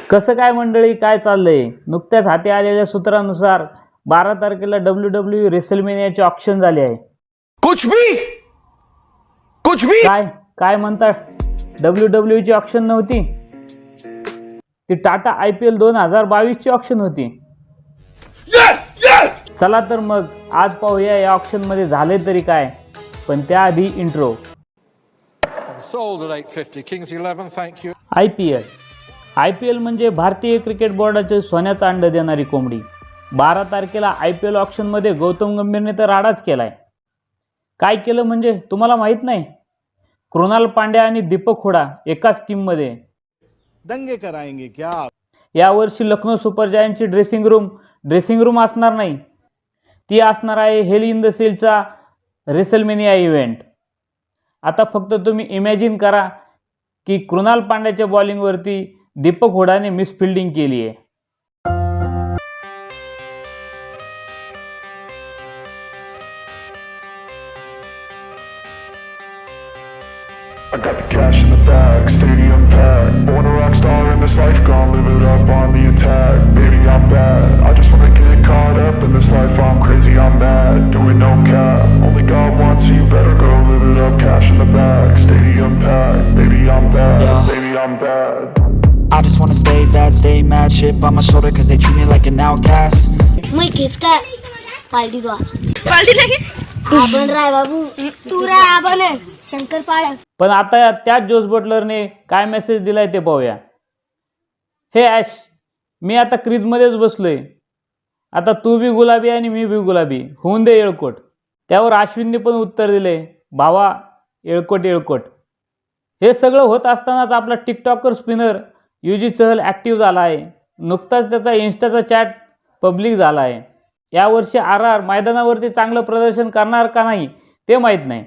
कसं काय मंडळी, काय चाललंय? नुकत्याच हाती आलेल्या सूत्रानुसार 12 तारखेला WWE रेसलमेनियाचे ऑक्शन झाले आहे. कुछ भी काय काय म्हणतात? WWE ची ऑक्शन नव्हती, ती टाटा IPL 2022 ची ऑक्शन होती. चला तर मग आज पाहूया या ऑक्शन मध्ये झाले तरी काय, पण त्याआधी intro. sold at 850 Kings 11 thank you. IPL म्हणजे भारतीय क्रिकेट बोर्डाचे सोन्याचा अंड देणारी कोंबडी. 12 तारखेला IPL ऑक्शनमध्ये गौतम गंभीरने तर राडाच केलाय. काय केलं म्हणजे तुम्हाला माहित नाही? कृणाल पांड्या आणि दीपक हुडा एकाच टीममध्ये दंगे कराएंगे क्या? यावर्षी लखनौ सुपर जायंटची ड्रेसिंग रूम असणार नाही, ती असणार आहे हेल इन द सेलचा रेसलमेनिया इव्हेंट. आता फक्त तुम्ही इमॅजिन करा की कृणाल पांड्याच्या बॉलिंगवरती दीपक हुडाने मिसफिल्डिंग केली आहे. I got the cash in the bag, stadium packed. Born a rock star in this life, gon' live it up on the attack. Baby, I'm bad, I just wanna get caught up in this life. I'm crazy, I'm mad, doing no cap. Only God wants, so you better go live it up. Cash in the bag, stadium packed. Baby, I'm bad, baby, I'm bad. I just wanna stay bad, stay mad, chip on my shoulder cause they treat me like an outcast. मैं किसका party दो party लगे आपण राय बाबू तू राय आपण शंकर पाड्या. पण आता त्याच Jose बटलरने काय message दिलाय ते पाहूया. हे ॲश, मी आता क्रीजमध्येच बसलोय, आता तू बी गुलाबी आणि मी बी गुलाबी, होऊन दे येळकोट. त्यावर अश्विनने पण उत्तर दिले, भावा येळकोट येळकोट. हे सगळं होत असतानाच आपला TikToker spinner UG Chahal active झाला आहे. नुकताच त्याचा इन्स्टाचा चॅट पब्लिक झाला आहे. यावर्षी RR मैदानावरती चांगलं प्रदर्शन करणार का नाही ते माहीत नाही,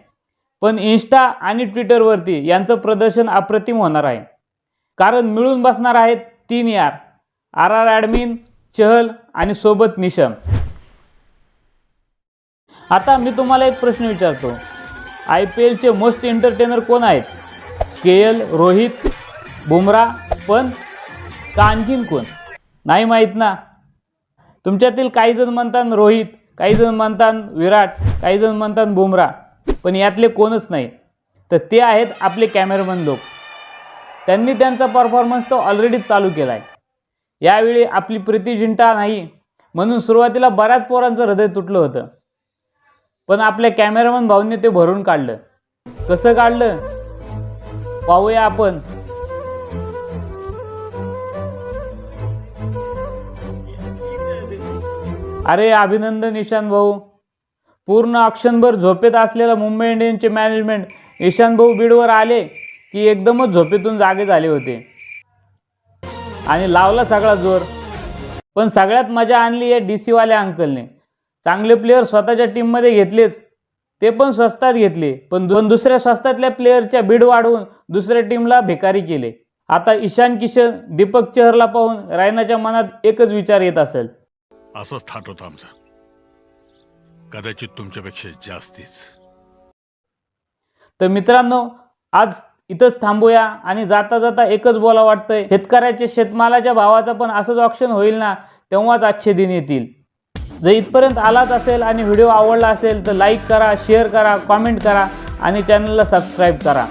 पण इन्स्टा आणि ट्विटरवरती यांचं प्रदर्शन अप्रतिम होणार आहे. कारण मिळून बसणार आहेत 3 यार, RR ॲडमिन, चहल आणि सोबत निशम. आता मी तुम्हाला एक प्रश्न विचारतो, IPLचे मोस्ट एंटरटेनर कोण आहेत? KL, रोहित, बुमराह, पण का आणखीन कोण? नाही माहीत ना? तुमच्यातील काही जण म्हणतात रोहित, काही जण म्हणतात विराट, काही जण म्हणतात बुमराह, पण यातले कोणच नाही. तर ते आहेत आपले कॅमेरामन लोक. त्यांनी त्यांचा परफॉर्मन्स तो ऑलरेडीच चालू केला आहे. यावेळी आपली प्रीती जिंटा नाही म्हणून सुरुवातीला बऱ्याच पोरांचं हृदय तुटलं होतं, पण आपल्या कॅमेरामन भाऊंनी ते भरून काढलं. कसं काढलं पाहूया आपण. अरे अभिनंदन ईशान भाऊ. पूर्ण ऑक्शनभर झोपेत असलेला मुंबई इंडियन्सचे मॅनेजमेंट ईशान भाऊ बीडवर आले की एकदमच झोपेतून जागे झाले होते आणि लावला सगळा जोर. पण सगळ्यात मजा आणली या DC वाल्या अंकलने. चांगले प्लेयर स्वतःच्या टीममध्ये घेतलेच, ते पण स्वस्तात घेतले, पण दुसऱ्या स्वस्तातल्या प्लेयरच्या बीड वाढवून दुसऱ्या टीमला भिकारी केले. आता ईशान किशन, दीपक चहरला पाहून रायनाच्या मनात एकच विचार येत असेल, असंच थाट होतं आमचा, कदाचित तुमच्यापेक्षा जास्तीच. तर मित्रांनो, आज इथंच थांबूया आणि जाता जाता एकच बोला वाटतंय, शेतकऱ्याच्या शेतमालाच्या भावाचा पण असंच ऑक्शन होईल ना, तेव्हाच आजचे दिन येतील. जर इथपर्यंत आलाच असेल आणि व्हिडिओ आवडला असेल तर लाईक करा, शेअर करा, कॉमेंट करा आणि चॅनलला सबस्क्राईब करा.